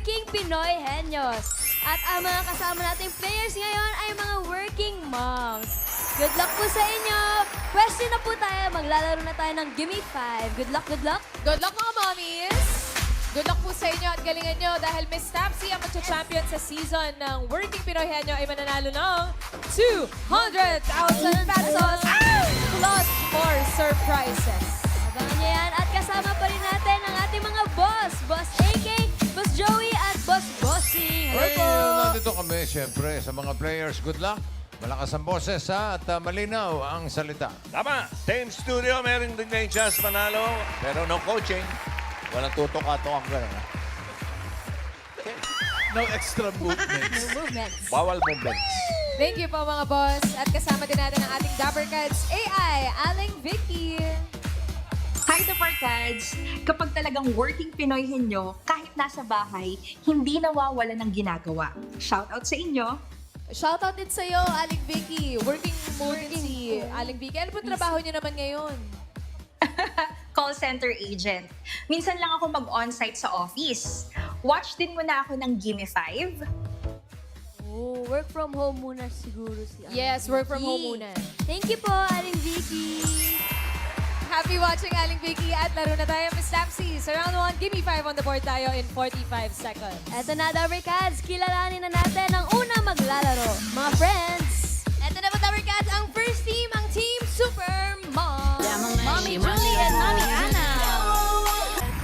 Working Pinoy Henyos. At ang mga kasama nating players ngayon ay mga working moms. Good luck po sa inyo. Question na po tayo. Maglalaro na tayo ng Gimme 5. Good luck, good luck. Good luck mga mommies! Good luck po sa inyo at galingan nyo dahil Miss Tapsy ang magcha-champion sa season ng Working Pinoy Henyo ay mananalo ng 200,000 pesos plus more surprises. Abangan niyo yan. At kasama pa rin natin ang ating mga boss. Boss AK, Boss Joey, at Boss Bossing. Hello Hey, po. nandito kami, siyempre, sa mga players. Good luck. Malakas ang boses, ha? At malinaw ang salita. Tama. Team Studio, meron din na chance manalo. Pero no coaching. Walang tutok-atok ang gano'n. No extra movements. Movements. Bawal movements. Thank you po mga boss. At kasama din natin ang ating Dapper Cats AI, Aling Vicky. Hi, Dapper Cats! Kapag talagang working Pinoy henyo, kahit nasa bahay, hindi nawawala ng ginagawa. Shoutout sa inyo! Shoutout din sa'yo, Aling Vicky. Working mo din si Aling Vicky. Ano po trabaho niyo naman ngayon? Call center agent. Minsan lang ako mag-onsite sa office. Watch din muna ako ng Gimme 5. Oh, work from home muna siguro si Aling Yes, work from Vicky. home muna. Thank you po, Aling Vicky. Happy watching, Aling Vicky. At laro na tayo, Miss Tapsy. Sa round 1, give me 5 on the board tayo in 45 seconds. Eto na, Dapper Cats. Kilalanin na natin ang unang maglalaro. Mga friends. Eto na po, Dapper Cats. Ang first team, ang Team Super Mom. Mommy Julie and Mommy Anna.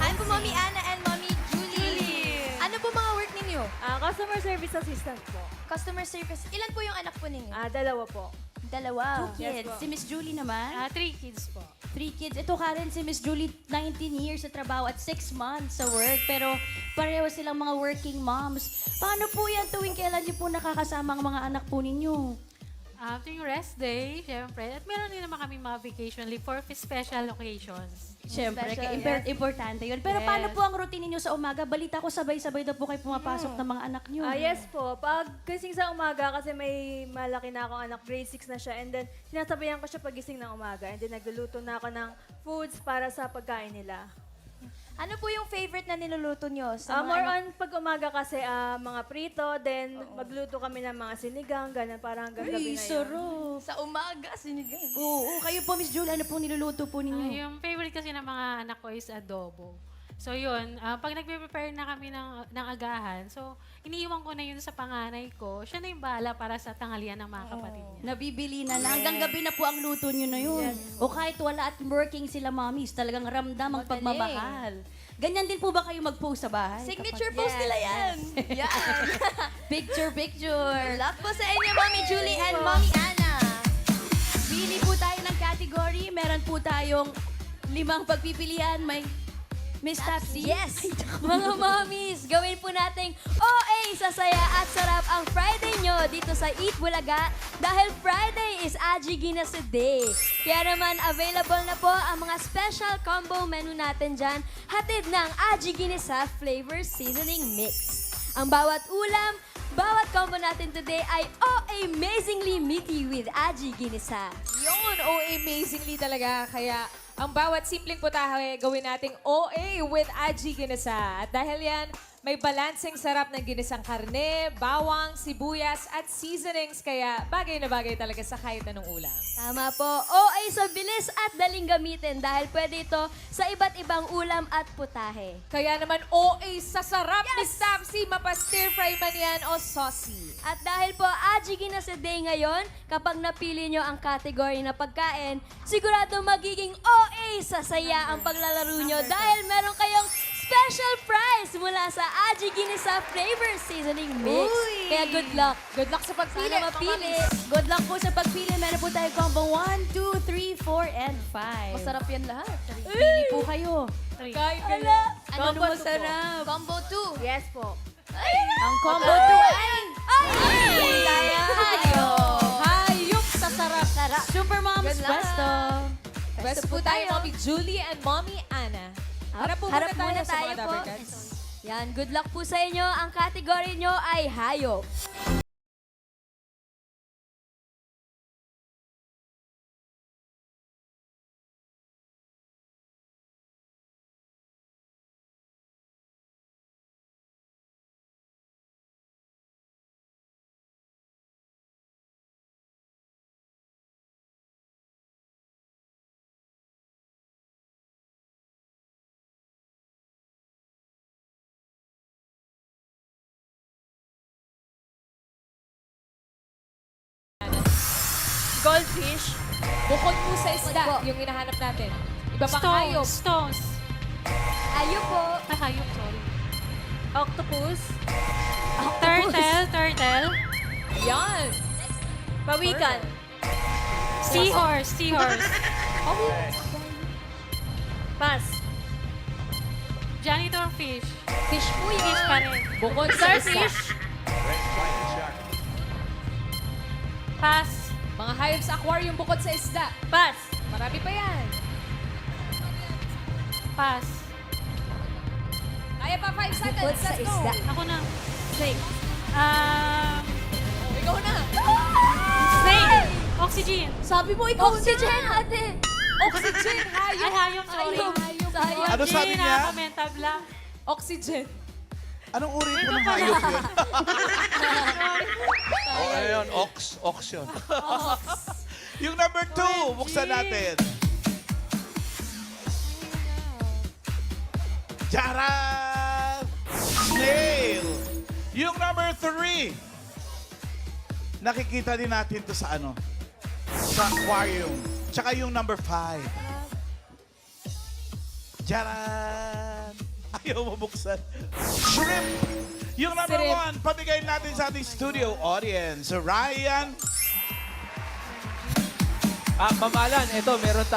Hi po, Mommy Anna and Mommy Julie. Ano po mga work ninyo? Customer service assistant po. Customer service. Ilan po yung anak po ninyo? Dalawa po. Dalawa. Yes po. Si Miss Julie naman, 3 kids po. 3 kids. Ito Karen, si Miss Julie, 19 years sa trabaho at 6 months sa work. Pero pareho silang mga working moms. Paano po yan tuwing kailan niyo po nakakasama ang mga anak po ninyo? Tuwing rest day, syempre. At meron din naman kami mga vacation leave for special occasions. Siyempre, Special, importante yun. Pero Yes. paano po ang routine ninyo sa umaga? Balita ko sabay-sabay daw po kayo pumapasok ng mga anak niyo. Yes po. Pag gising sa umaga, kasi may malaki na akong anak, grade 6 na siya. And then, sinasabayan ko siya pag gising ng umaga. And then, nagluluto na ako ng foods para sa pagkain nila. Ano po yung favorite na niluluto nyo? Sa mga More anak? on pag umaga kasi mga prito, then magluto kami ng mga sinigang, ganun, parang hanggang gabi na Ay, yun. sarap. Sa umaga, sinigang. Oo, kayo po, Miss Julie, ano po niluluto po ninyo? Yung favorite kasi ng mga anak ko is adobo. So yun, pag nagpe-prepare na kami ng agahan, so iniiwan ko na yun sa panganay ko. Siya na yung bahala para sa tanghalian ng mga kapatid niya. Nabibili na lang. Hanggang gabi na po ang luto nyo na yun. O kahit wala at working sila mommies, talagang ramdam ang pagmamahal. Ganyan din po ba kayo mag-post sa bahay? Signature post nila yan. Yan. Picture. Luck po sa inyo, Mommy Julie and Mommy Anna. Pili po tayo ng category. Meron po tayong 5 pagpipilian. May Miss Tapsy. Yes! Mga mommies, gawin po nating OA sa saya at sarap ang Friday nyo dito sa Eat Bulaga dahil Friday is Aji Ginasa Day. Kaya naman, available na po ang mga special combo menu natin dyan, hatid ng Aji Ginasa Flavor Seasoning Mix. Ang bawat ulam, bawat combo natin today ay amazingly meaty with Aji Ginasa. Yun, amazingly talaga. Kaya ang bawat simpleng putahe gawin nating OA with Aji Ginasa. At dahil yan, may balanseng sarap ng ginisang karne, bawang, sibuyas, at seasonings. Kaya bagay na bagay talaga sa kahit anong ulam. Tama po. OA sa bilis at daling gamitin dahil pwede ito sa iba't ibang ulam at putahe. Kaya naman OA sa sarap ni Tapsy, mapa-stir fry man yan o saucy. At dahil po Aji Ginasa Day ngayon, kapag napili nyo ang category na pagkain, sigurado magiging OA sa saya ang paglalaro nyo dahil meron kayong special prize mula sa Aji Ginasa Flavor Seasoning Mix. Kaya good luck. Good luck sa pagpili. Sana mapili. Good luck po sa pagpili. Meron po tayo combo 1, 2, 3, 4, and 5. Masarap yan lahat. Pili po kayo. Kahit ganyan. Ano Combo masarap. Combo 2. Yes po. Ang combo 2 ay... Hayop sa sarap. Super Moms Good luck. Pwesto. Pwesto po tayo, Mommy Julie and Mommy Anna. Harap po Harap muna muna tayo sa tayo mga po. Dapper Cats. Yan, good luck po sa inyo. Ang category nyo ay hayop. Goldfish. Bukod po sa isda, po. yung hinahanap natin. Iba pang hayop. Stones. Ayun po. Hayop, sorry. Octopus. Turtle. Yan. Pawikan. Seahorse. Pass. Janitor fish. Fish po yun. Fish pa rin. Bukod sa isda. Starfish. Pass. Mga hayop sa aquarium bukod sa isda. Pass. Marami pa yan. Pass. Kaya pa 5 seconds. Bukod sa Let's go. isda. Ako na. Snake. Oh, ikaw na. Snake. Oxygen. Sabi mo ikaw oxygen, ate. Oxygen. Hayop. Ay, hayop, sorry. Hayop. Sayang. Ano sabi niya? Nakaka-mental block. Oxygen. Anong uri po ng hayop yun? Oh, ano yun? Ox yun. Yung number 2, buksan natin. Charan! Snail! Yung number 3, nakikita din natin to sa ano? Sa aquarium. Tsaka yung number 5. Charan! Ayaw mo buksan. Shrimp! Yung number Shrimp. 1, pabigay natin sa ating studio audience. Ryan, Ma'am Alan, ito, meron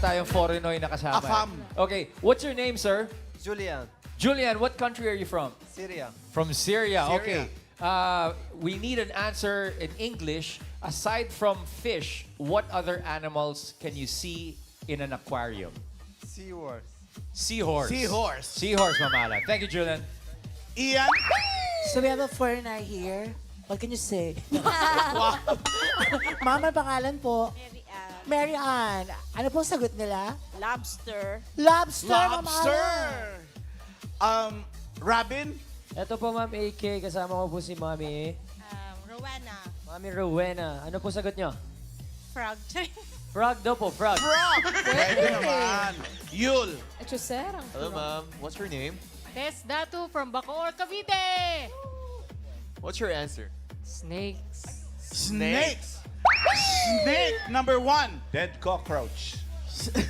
tayong foreignoy na kasama. Afam. Okay, what's your name, sir? Julian, Julian, what country are you from? Syria. From Syria. Syria. Okay. We need an answer in English. Aside from fish, what other animals can you see in an aquarium? Seahorse. Seahorse. Seahorse. Seahorse, Ma'am Alan. Thank you, Julian. Ian, So we have a foreigner here. What can you say? Mama, pangalan po? Mary Ann. Ano po sagot nila? Lobster. Lobster, Mama Lobster! Alan. Robin, Ito po, Ma'am AK. Kasama ko po si Mami. Rowena. Mami Rowena. Ano po sagot nyo? Frog. Frog daw po, frog. Frog. Pwede naman. Yul, Echuserang. Hello, Ma'am. What's your name? Tess Datu from Bacoor, Cavite. What's your answer? Snakes. snake. Snake, number 1. Dead cockroach. Snake!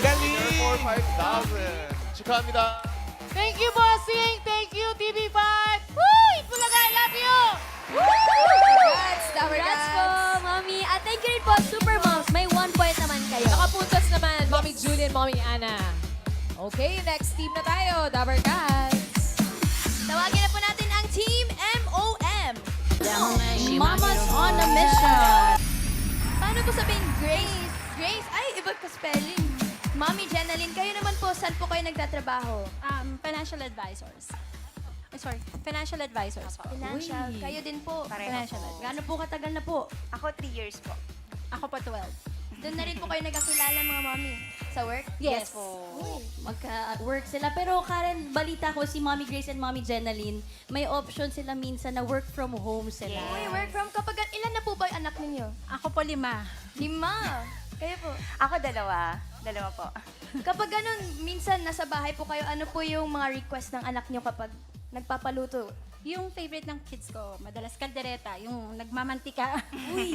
Galing! 5,000. 축하합니다. Thank you, bossing. Thank you, TV5. Woo! Itbulaga, I love you. Congrats, Tower Congrats po, Cats. Mami. At thank you rin po, Super Moms. May 1 point naman kayo. Nakapuntas naman, Mommy Julian, Mommy Anna. Okay, next team na tayo, Tower Cats. Tawagin na po natin ang Team MOM. Mamas on a mission. Paano po sabihin Grace? Grace? Ay, iba ka spelling. Mami Jenaline, kayo naman po, saan po kayo nagtatrabaho? Financial advisors. Sorry, financial advisors po. Financial. Uy. Kayo din po. Financial advisors. Gaano po katagal na po? Ako 3 years po. Ako po 12. Doon na rin po kayo nagkakilala mga mami? Sa work? Yes po. Magka-work sila. Pero Karen, balita ko si Mommy Grace and Mommy Jenaline, may option sila minsan na work from home sila. Uy, work from kapag ilan na po ba yung anak ninyo? Ako po 5. 5. Kayo po. Ako 2. 2 po. Kapag ganun, minsan nasa bahay po kayo, ano po yung mga request ng anak nyo kapag nagpapaluto? Yung favorite ng kids ko, madalas kaldereta, yung nagmamantika. Uy,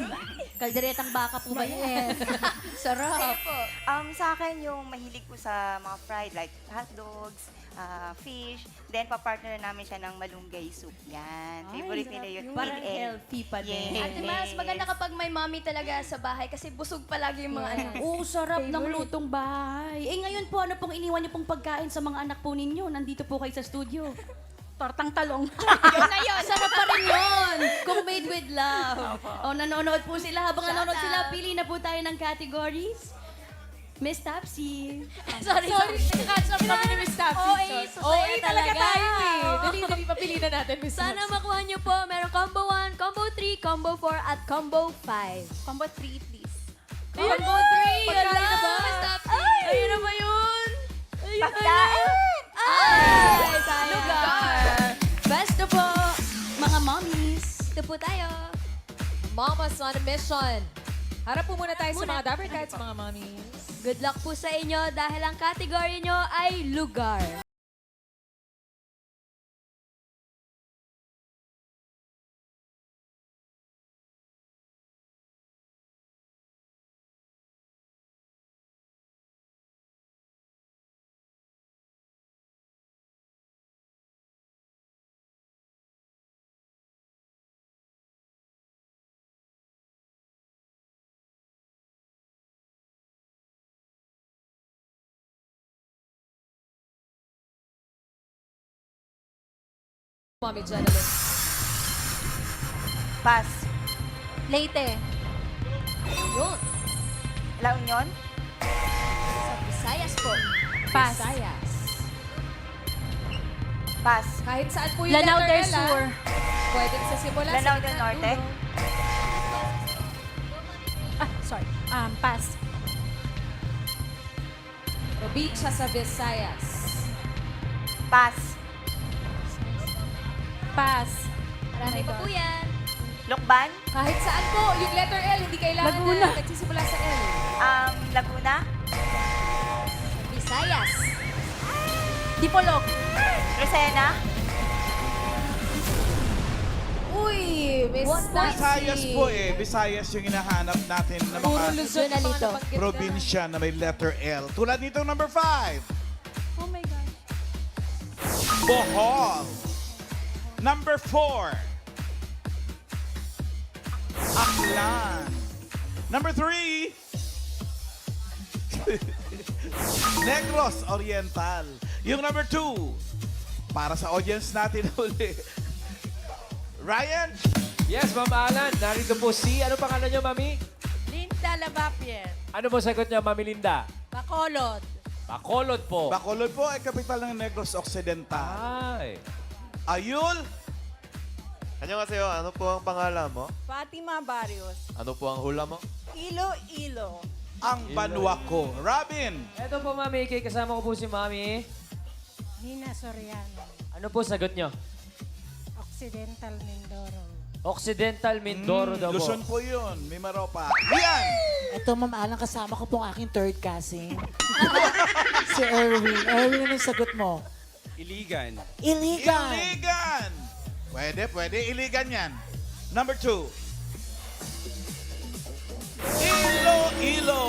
kalderetang baka po ba yan? Sarap. Kayo po. Sa akin, yung mahilig po sa mga fried, like hot dogs, fish. Then, papartner namin siya ng malunggay soup. Yan. Favorite nila yun. Parang with egg. healthy pa din. Yes. Ate Mas, maganda kapag may mami talaga sa bahay kasi busog palagi yung mga anak. Oo, sarap ng Favorite. lutong bahay. Eh ngayon po, ano pong iniwan niyo pong pagkain sa mga anak po ninyo? Nandito po kayo sa studio. Tortang talong. Yun na yun! Sarap pa rin yun! Kung made with love. O, nanonood po sila. Habang nanonood sila, pili na po tayo ng categories. Miss Tapsi. Sorry. Catch up kami ni Miss Taffy. OA, OA sasaya talaga talaga. tayo eh. Oo. Dali, papili na natin, Miss Sana Taffy. makuha nyo po. Meron combo 1, combo 3, combo 4, at combo 5. Combo 3, please. Combo 3! Pagkain na ba? Miss Tapsi! Ayun na ba yun? Pagkain! Ay! Sayang. Besto po, mga mommies. Ito po tayo. Mama's on a mission. Harap po muna tayo sa mga Dapper Cats, mga mommies. Good luck po sa inyo dahil ang category nyo ay lugar. Mommy Journalist. Pass. Leyte. Yun. La Union. Sa Visayas po. Pass. Visayas. Pass. Kahit saan po yung Lanao letter del L, ah. Sur. Pwede sa simula. Lanao sa del gitna, Norte. dulo. Sorry. Pass. Probinsya sa Visayas. Pass. Pass. Marami pa po yan. Lukban. Kahit saan po, yung letter L, hindi kailangan Laguna. na nagsisimula sa L. Laguna. Visayas. Dipolog. Lucena. Uy, Miss Visayas po eh. Visayas yung hinahanap natin na Puro mga Luzon yung mga nabanggit na. probinsya na may letter L. Tulad nitong number 5. Oh my God. Bohol. Number 4. Aklan. Number 3. Negros Oriental. Yung number 2. Para sa audience natin uli. Ryan. Yes, Ma'am Alan. Narito po si... Ano pangalan niyo, Mami? Linda Labapien. Ano po sagot niya, Mami Linda? Bacolod. Bacolod po. Bacolod po ay kapital ng Negros Occidental. Ay. Ayul. 안녕하세요. Ano po ang pangalan mo? Fatima Barrios. Ano po ang hula mo? Iloilo. Ang banwa ko. Robin. Ito po, Mami. Kay kasama ko po si Mami. Nina Soriano. Ano po sagot niyo? Occidental Mindoro. Occidental Mindoro daw po. Luzon po yun. May maropa. Rian. Ito, Ma'am Alan, kasama ko pong aking third cousin. Si Erwin. Erwin, ano yung sagot mo? Iligan. Iligan. Iligan. Pwede. Iligan yan. Number 2. Iloilo.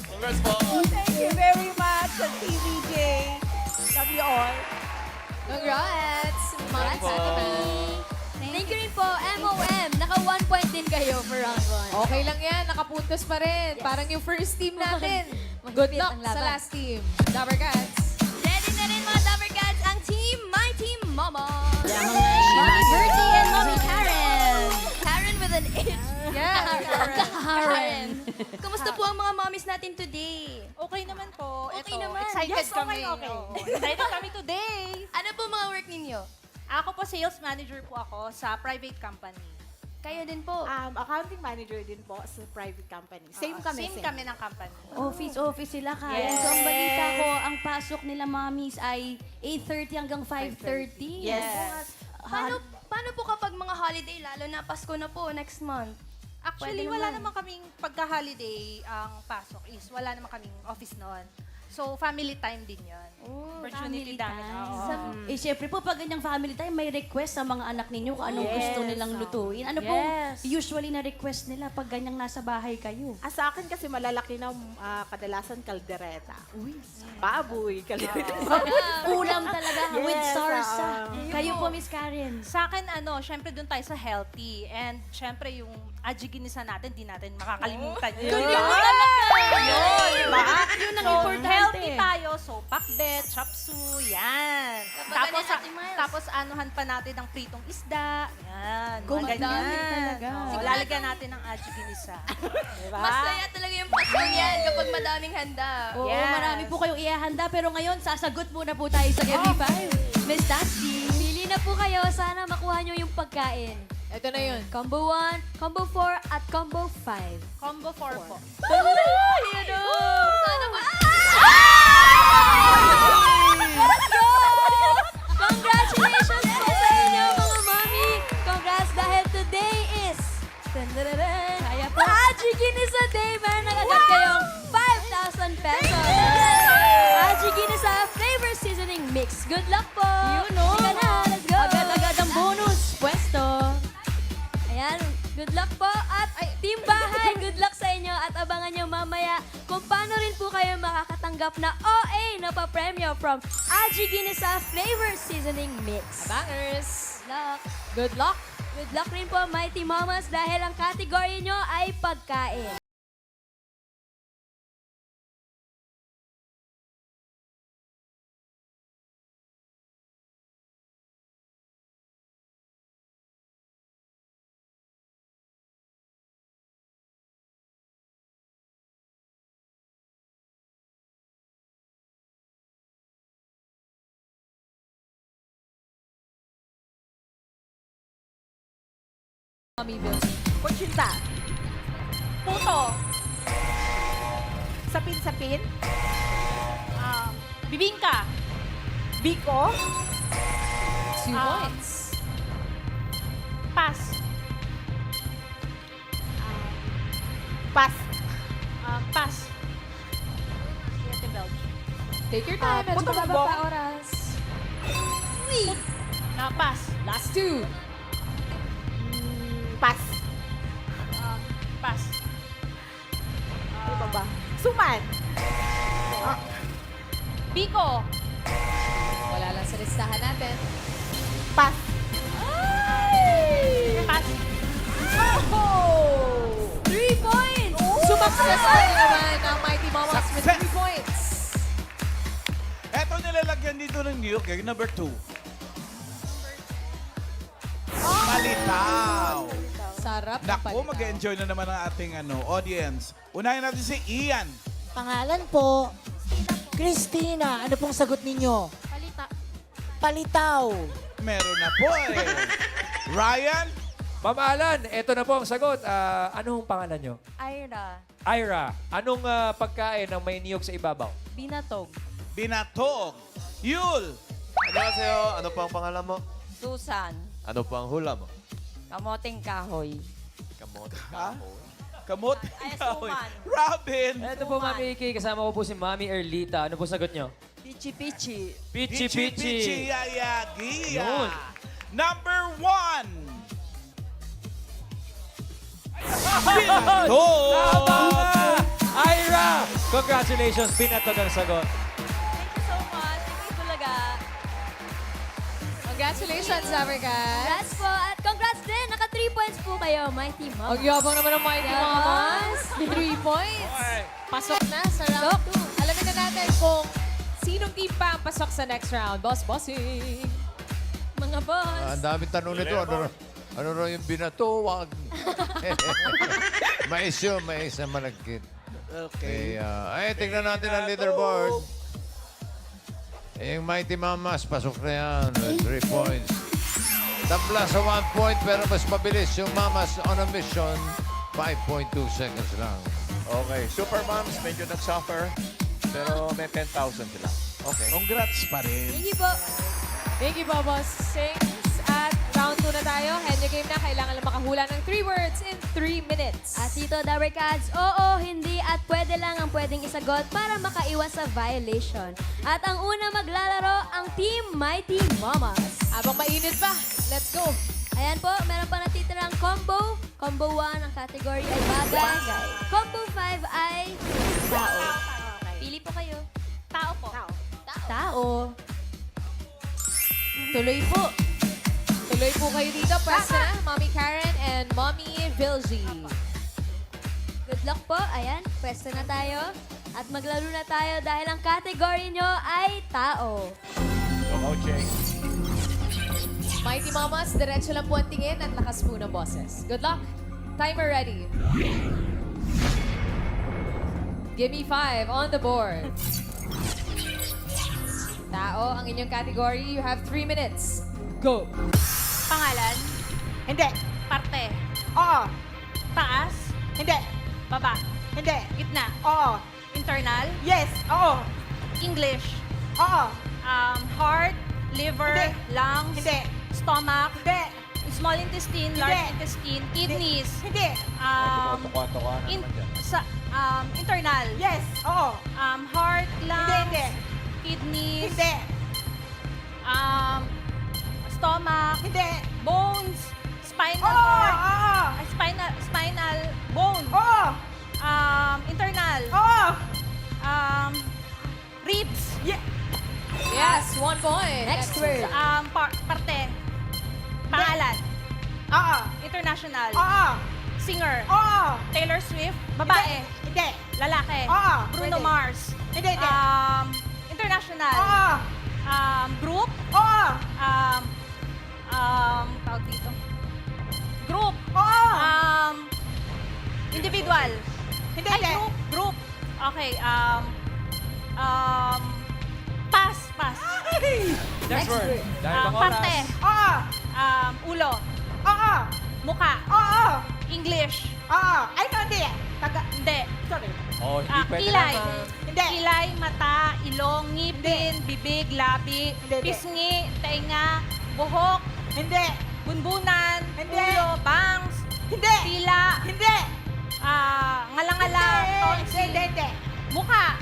Congrats po. Thank you very much, TVJ. Love you all. Congrats! Congrats, Ate. Thank you rin po, MOM. Naka 1 point din kayo for round 1. Okay lang yan, nakapuntos pa rin. Parang yung first team natin. Good Magpipit luck ang sa laban. last team. Dabber Cats. Ready na rin mga Dabber Cats ang team My Team Mama. Mommy Bertie and Mommy Karen. Karen with an H. Yeah, Karen. Kumusta po ang mga mommies natin today? Okay naman po. Okay Ito, naman. Excited Yes, kami. okay. Oo. Excited kami today. Ano po mga work ninyo? Ako po, sales manager po ako sa private company. Kayo din po. Accounting manager din po sa private company. Same kami. Same kami ng company. Office sila kaya. Yes. So, ang balita ko, ang pasok nila mommies ay 8:30 hanggang 5:30. Yes. Paano po kapag mga holiday, lalo na Pasko na po next month? Actually, Pwede wala naman. naman kaming pagka-holiday ang pasok is wala naman kaming office noon. So, family time din yun. family Opportunity namin. time. Oo. Siyempre po, pag ganyang family time, may request sa mga anak ninyo kung anong Yes. gusto nilang lutuin. Ano po Yes. usually na request nila pag ganyang nasa bahay kayo? Sa akin kasi malalaki na kadalasan kaldereta. Baboy, kaldereta. Ulam talaga with Yes, sarsa. oo. Kayo po, Miss Karen. Sa akin, syempre doon tayo sa healthy. And syempre yung ajiginisa natin, di natin makakalimutan yun. Yun Diba? talaga. Yun, diba? Yun ang So, importante. healthy tayo. So, pakbet, chop suey, yan. Kapag ano, Ate Miles? Tapos anuhan pa natin ng pritong isda. Yan. Kung mga ganyan. dami talaga. Oo, Sigurado- lalagyan natin ng ajiginisa. diba? Masaya talaga yung Pasko niyan kapag madaming handa. Oo, Yes. marami po kayong ihahanda. Pero ngayon, sasagot muna po tayo sa MV5. Miss Dusty. Pili na po kayo. Sana makuha nyo yung pagkain. Ito na yun. Combo 1, Combo 4, at Combo 5. Combo 4 po. Sana ba? Let's go! Congratulations po sa inyo, mga mami! Congrats dahil today is... Kaya po, Aji Ginisa Day! Meron agad kayong 5,000 pesos! Aji Ginisa Flavor Seasoning Mix. Good luck po! Yun, no? Sige na, let's go! Agad-agad ang bonus. Pwesto. Ayan, good luck po. At Team Bahay, good luck sa inyo. At abangan nyo mamaya kung paano rin po kayo makakatanggap na OA na pa-premyo from Aji Ginisa Flavor Seasoning Mix. Bangers! Good luck. Good luck! Good luck rin po, Mighty Mamas, dahil ang category nyo ay pagkain. Mommy Bill. Kuchinta. Puto. Sapin-sapin. Bibingka. Biko. 2 points. Pas. Pas. Pas. Take your time. Medyo puto mababa bumbong. pa oras. Pas. Last 2. Pas. Pas. Ano pa ba? Suman. Biko. Wala lang sa listahan natin. Pas. Pas. Oh! 3 points! Oh! Sumakses naman ang Mighty Mamas with Success! 3 points. Eto nilalagyan dito ng New York, number 2. Palitaw. Sarap ng Naku, palitaw. mag-enjoy na naman ang ating audience. Unahin natin si Ian. Pangalan po, Christina. Ano pong sagot ninyo? Palitaw. Meron na po eh. Ryan? Ma'am Alan, eto na po ang sagot. Anong pangalan nyo? Ira. Ira, anong pagkain ang may niyog sa ibabaw? Binatog. Binatog. Yul. Annyeonghaseyo. Ano po ang pangalan mo? Susan. Ano po ang hula mo? Kamoting kahoy. Kamote. Kamot. Ay, suman. Robin. Eto po, Mami Iki. Kasama ko po si Mami Erlita. Ano po sagot nyo? Pichi-pichi. Pichi Pichi Yaya Gia. Yun. Number 1. Binatog. Tama! Ira! Congratulations, binatog ang sagot. Thank you so much. Thank you talaga. Congratulations, African. Congrats po at congrats din. Naka 3 points po kayo, Mighty Mom. Ang yabang naman ng Mighty Mamas. 3 points. Pasok na sa round 2. Alamin na natin kung sinong team pa ang pasok sa next round. Bossing. Mga boss. Ang daming tanong nito. Ano raw yung binatuwag? Mais yun, mais na malagkit. Okay. Ay, tingnan natin ang leaderboard. Yung Mighty Mamas, pasok na yan. 3 points. Tabla sa 1 point, pero mas mabilis yung Mamas on a mission. 5.2 seconds lang. Okay, Super Moms, medyo nag-suffer. Pero may 10,000 sila. Okay. Congrats pa rin. Thank you po. Thank you, Bossings. At round 2 na tayo. Henyo game na. Kailangan lang makahula ng 3 words in 3 minutes. At dito, Dabber Cats, oo, hindi at pwede lang ang pwedeng isagot para makaiwas sa violation. At ang una maglalaro, ang Team Mighty Mamas. Habang mainit pa, let's go. Ayan po, meron pa natitirang combo. Combo 1, ang category ay bagay. Combo 5 ay tao. Pili po kayo. Tao po. Tao. Tuloy po. Tuloy po kayo dito. Pwesta na, Mommy Karen and Mommy Vilgie. Good luck po. Ayan, pwesto na tayo. At maglaro na tayo dahil ang category nyo ay tao. So, coaching. Mighty Mamas, diretso lang po ang tingin at lakas po ng boses. Good luck. Timer ready. Give me 5 on the board. Tao, ang inyong category. You have 3 minutes. Go. Pangalan? Hindi. Parte. Oo. Taas. Hindi. Baba. Hindi. Gitna. Oo. Internal. Yes. Oo. English. Oo. Heart. Liver. Hindi. Lungs. Hindi. Stomach. Hindi. Small intestine. Hindi. Large intestine. Kidneys. Hindi. Tuka-tuka na In, naman dyan. sa, internal. Yes. Oo. Heart. Lungs. Hindi. Kidneys. Hindi. Stomach. Hindi. Bones. Spinal Oo. cord. Oo. Spinal bone. Oo. Internal. Oo. Ribs. Yeah. Yes, 1 point. Next word. Parte. Pangalan. Oo. International. Oo. Singer. Oo. Taylor Swift. Babae. Hindi. Lalaki. Oo. Bruno Pwede. Mars. Hindi. Hindi. International. Oo. Group. Oo. Tawag dito. Group. Oo. Individual. Hindi. Ay, Hindi. group. Okay. Pass. Next word. Dahil pang oras. Parte. Oo. Ulo. Oo. Mukha. Oo. English. Oo. Ay, no, hindi. Hindi. Sorry. Oh, hindi pwede Kilay. naman. Hindi. Kilay, mata, ilong, ngipin, bibig, labi, Hindi, hindi. pisngi, tainga, buhok, Hindi. bunbunan, Hindi. ulo, bangs, Hindi. tila, Hindi. ngalangala, tonsil, Hindi. mukha,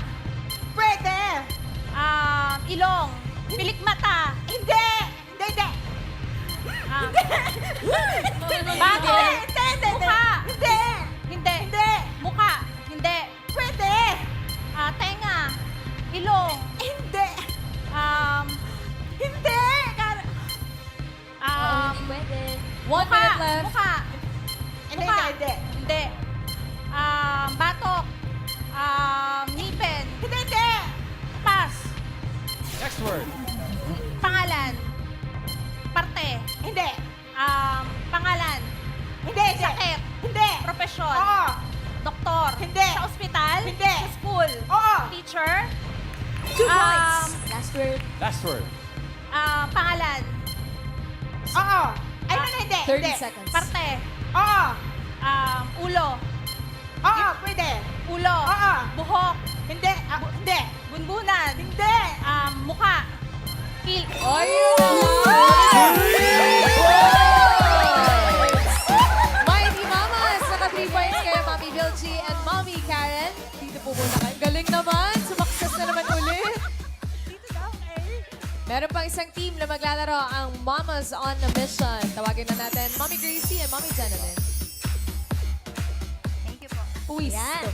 Pwede. ilong, pilik mata, Hindi. Hindi. bato, Hindi. mukha, Hindi. hindi, Hindi. mukha, hindi, Pwede. tenga, ilong, Hindi. Hindi. Hindi pwede. 1 minute left. Mukha, Hindi. mukha, Hindi. hindi, batok, ngipin, Hindi. pass, Next word. pangalan, parte, Hindi. pangalan, Hindi. sakit, Hindi. profesyon, Oo. doktor, Hindi. sa ospital, Hindi. sa school, Oo. teacher, 2 points. Last word. Last word. pangalan, Oo. Ay, no, hindi. 30 Hindi. seconds. parte, Oo. ulo, Oo. Pwede. ulo, Oo. buhok, Hindi. Hindi. bunbunan, Hindi. mukha, Mighty Mamas! Naka 3 points kayo, Mami Vilchi and Mami Karen. Dito po muna kayo. Galing naman! Sumakses na naman ulit. Meron pang isang team na maglalaro ang Mamas on a Mission. Tawagin na natin Mami Gracie and Mami Jenalyn. Thank you po. Puis. Yan.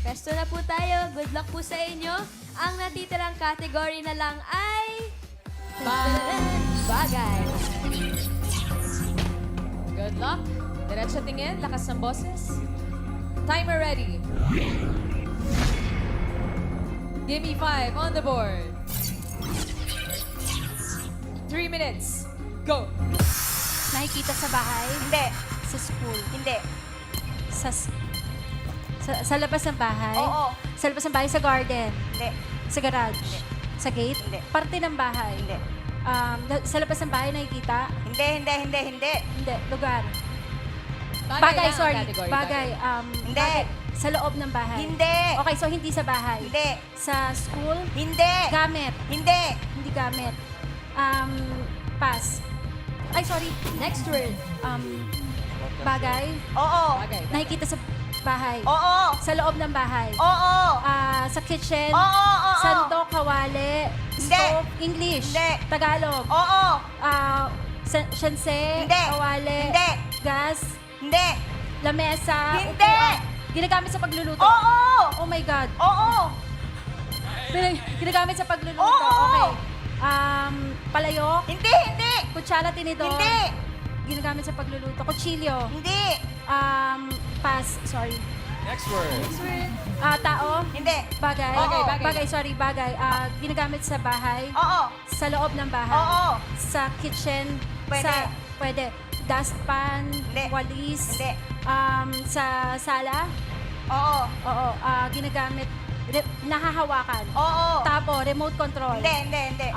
Pesto na po tayo. Good luck po sa inyo. Ang natitirang category na lang ay... Bagay. Good luck. Diretso tingin, lakas ng boses. Timer ready. Give me 5 on the board. 3 minutes. Go. Nakikita sa bahay, Hindi. sa school, Hindi. sa labas ng bahay. Oo. Sa labas ng bahay, sa garden, Hindi. sa garage, sa gate, Hindi. parte ng bahay. Hindi. Sa labas ng bahay nakikita, Hindi. hindi, lugar. Bagay Bagay, lang ang sorry. category. Bagay, Hindi. bagay. Sa loob ng bahay. Hindi. Okay, so hindi sa bahay. Hindi. Sa school, Hindi. gamit. Hindi. Hindi gamit. Pass. Ay, sorry. Next word. Bagay. Oo. Bagay. Nakikita sa bahay. Oo. Sa loob ng bahay. Oo. Sa kitchen. Oo. Sandok, kawali, Hindi. stove, English. Hindi. Tagalog. Oo. Shanse, Hindi. kawali, Hindi. gas, Hindi. lamesa, Hindi. upuan. Ginagamit sa pagluluto. Oo. Oh my God. Oo. Ginagamit sa pagluluto. Oo. Okay. Palayok, Hindi. kutsara, tinidor. Hindi. Ginagamit sa pagluluto. Kutsilyo. Hindi. Pass. Sorry. Next word. Tao. Hindi. Bagay. Oo. Bagay, sorry. Bagay. Ginagamit sa bahay. Oo. Sa loob ng bahay. Oo. Sa kitchen. Pwede. Pwede. Dustpan. Hindi. Walis. Hindi. Sa sala. Oo. Oo. Ginagamit. Nahahawakan. Oo. Tabo. Remote control. Hindi.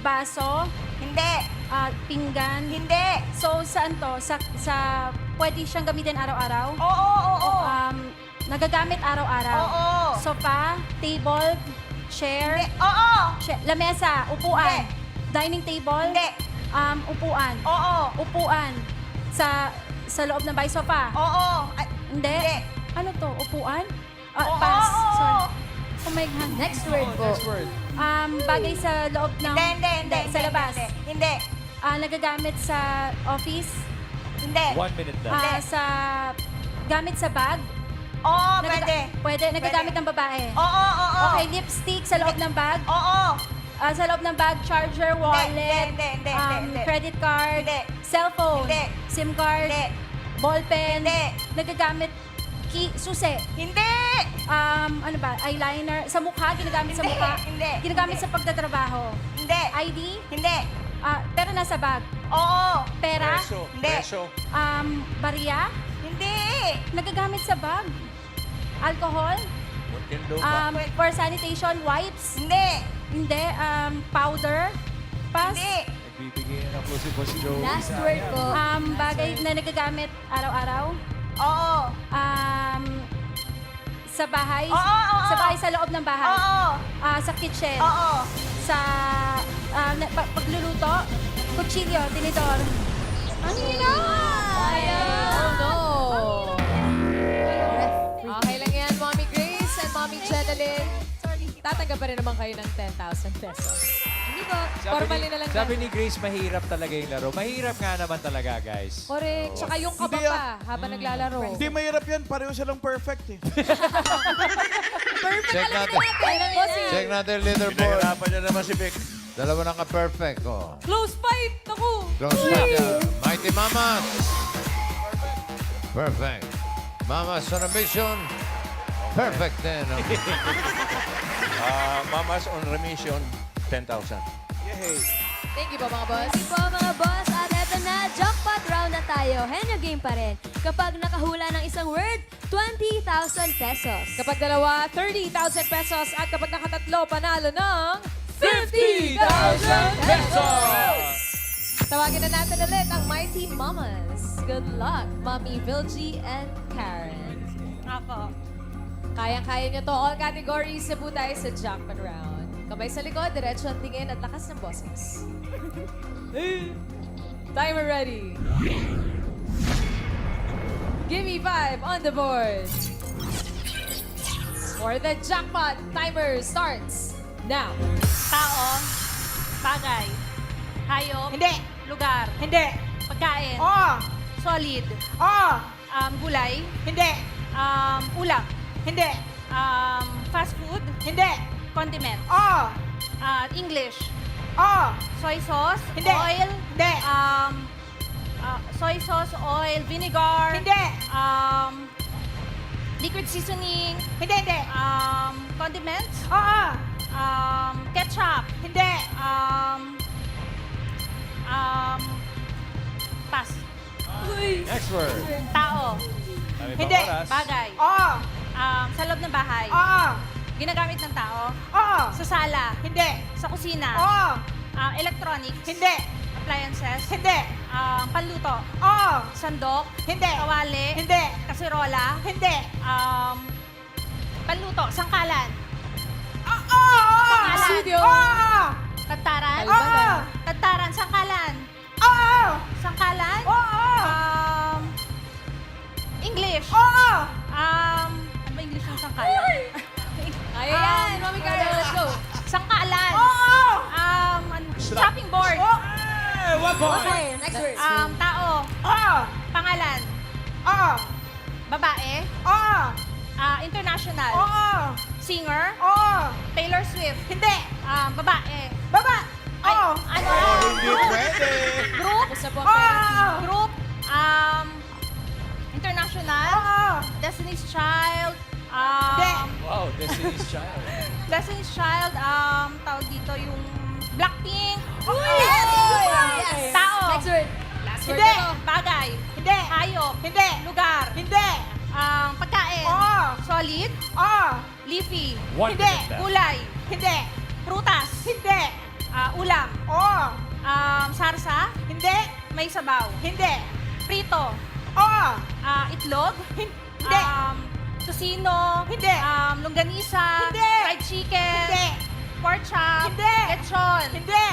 Baso. Hindi. Pinggan. Hindi. So, saan to? Pwede siyang gamitin araw-araw? Oo. Nagagamit araw-araw? Oo. Sofa, table, chair, Hindi. Oo. lamesa, upuan, Hindi. dining table, Hindi. upuan, Oo. upuan, sa loob ng bahay, sofa. Oo. Hindi. Hindi. Ano to? Upuan? Oo. Pass. Oo. Sorry. Oh my God. Next word po. Next word. Bagay sa loob ng... Hindi. Sa labas. Hindi. Nagagamit sa office. Hindi. 1 minute left. Gamit sa bag. Oo, pwede. Pwede. Nagagamit ng babae. Oo. Okay, lipstick sa loob ng bag. Oo. Sa loob ng bag, charger, wallet, Hindi. credit card, Hindi. cellphone, Hindi. SIM card, Hindi. ballpen. Hindi. Nagagamit susi. Hindi. Ano ba? Eyeliner. Sa mukha, ginagamit sa Hindi. mukha. Hindi. Ginagamit Hindi. sa pagtatrabaho. Hindi. ID. Hindi. Pero nasa bag. Oo. Pera. Hindi. Bariya. Hindi. Nagagamit sa bag. Alcohol. Muntindo For sanitation, wipes. Hindi. Hindi. Powder. Pass. Hindi. Bibigyan na po si Boss Joey. Last word ko. Bagay na nagagamit araw-araw? Oo. Sa bahay? Oo. Sa bahay, sa loob ng bahay? Oo. Sa kitchen? Oo. Sa pagluluto? Kutsilyo, tinidor? Ang Oh, no. Okay lang yan, Mommy Grace and Mommy Jeneline. Tatanggap pa rin naman kayo ng 10,000 pesos. Hindi po. Formally na lang. Sabi ni Grace, mahirap talaga yung laro. Mahirap nga naman talaga, guys. Correct. Tsaka yung kaba Hindi, pa habang naglalaro. Hindi mahirap yan. Pareho silang perfect eh. Check natin. Check natin yung leaderboard. Pinahirapan niya naman si Vic. Dalawa naka-perfect. Oh. Close fight! Naku! Close fight. Mighty Mamas. Perfect. Mamas on a mission. Perfect din. Mamas on remission, 10,000. Yay! Thank you po mga boss. Thank you po mga boss. At eto na, jackpot round na tayo. Henyo game pa rin. Kapag nakahula ng isang word, 20,000 pesos. Kapag dalawa, 30,000 pesos. At kapag nakatatlo, panalo ng 50,000 pesos! Tawagin na natin ulit ang Mighty Mamas. Good luck, Mommy Vilgie and Karen. Ako. Kayang-kaya nyo to. All categories na po tayo sa jackpot round. Kamay sa likod, diretso ang tingin at lakas ng boses. Timer ready. Give me 5 on the board. For the jackpot, timer starts now. Tao. Bagay. Hayop. Hindi. Lugar. Hindi. Pagkain. Oo. Solid. Oo. Gulay. Hindi. Ulam. Hindi. Fast food. Hindi. Condiment. Oo. English. Oo. Soy sauce. Hindi. Oil. Hindi. Soy sauce, oil, vinegar. Hindi. Liquid seasoning. Hindi. Condiments. Oo. Ketchup. Hindi. Pass. Next word. Tao. Dami pang Hindi. oras. Bagay. Oo. Sa loob ng bahay. Oo. Ginagamit ng tao. Oo. Sa sala. Hindi. Sa kusina. Oo. Electronics. Hindi. Appliances. Hindi. Panluto. Oo. Sandok. Hindi. Kawali. Hindi. Kasirola. Hindi. Panluto. Sangkalan. Oo. Sangkalan. Studio. Oo. Tagtaran. Oo. Tagtaran. Sangkalan. Oo. Sangkalan. Oo. English. Oo. Ano ba English ng sangkalan? Kaya yan, Mommy Karen, let's go. Sangkalan. Oo. Shopping board. Okay, next word. Tao. Oo. Pangalan. Oo. Babae. Oo. International. Oo. Singer. Oo. Taylor Swift. Hindi. Babae. Baba. Ay, Oo. ano? Hindi pwede. Group. Tapos na po ang Oo. pera. Group. International. Oo. Destiny's Child. Hindi. Wow, Destiny's Child. Destiny's Child. Tawag dito yung Blackpink. Yes. Tao. Next word. Last word Hindi. na to. Bagay. Hindi. Hayop. Hindi. Lugar. Hindi. Pagkain. Oo. Solid. Oo. Leafy. One Hindi. minute left. Gulay. Hindi. Prutas. Hindi. Ulam. Oo. Sarsa. Hindi. May sabaw. Hindi. Prito. Oo. Itlog. Hindi. Tosino. Hindi. Longganisa. Hindi. Fried chicken. Hindi. Pork chop. Hindi. Lechon. Hindi.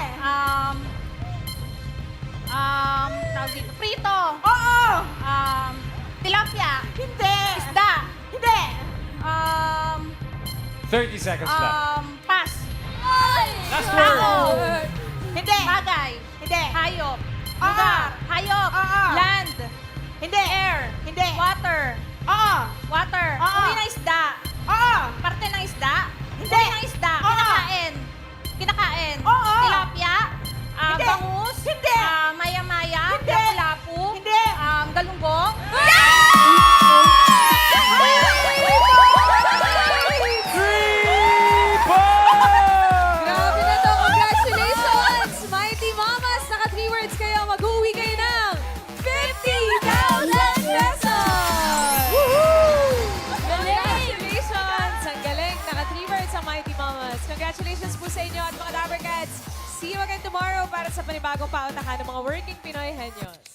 Tawag dito. Prito. Oo. Tilapia. Hindi. Isda. Hindi. 30 seconds left. Pass. Last Tao. word. Hindi. Bagay. Hindi. Hayop. Oo. Lugar. Hayop. Oo. Land. Hindi. Air. Hindi. Water. Oo. Water. Oo. Uri ng isda. Oo. Parte ng isda. Hindi. Uri ng isda. Oo. Kinakain. Kinakain. Oo. Tilapia. Hindi. Bangus. Hindi. Maya-maya. Hindi. Lapu-lapu. Hindi. Galunggong. Grabe na to. Congratulations! Mighty Mamas! Naka 3 words kayo. Mag-uwi kayo ng 50,000 pesos! Congratulations! Ang galing. Naka 3 words ang Mighty Mamas. Congratulations po sa inyo at mga Dabber Cats. See you again tomorrow para sa panibagong pautakan ng mga working Pinoy Henyos.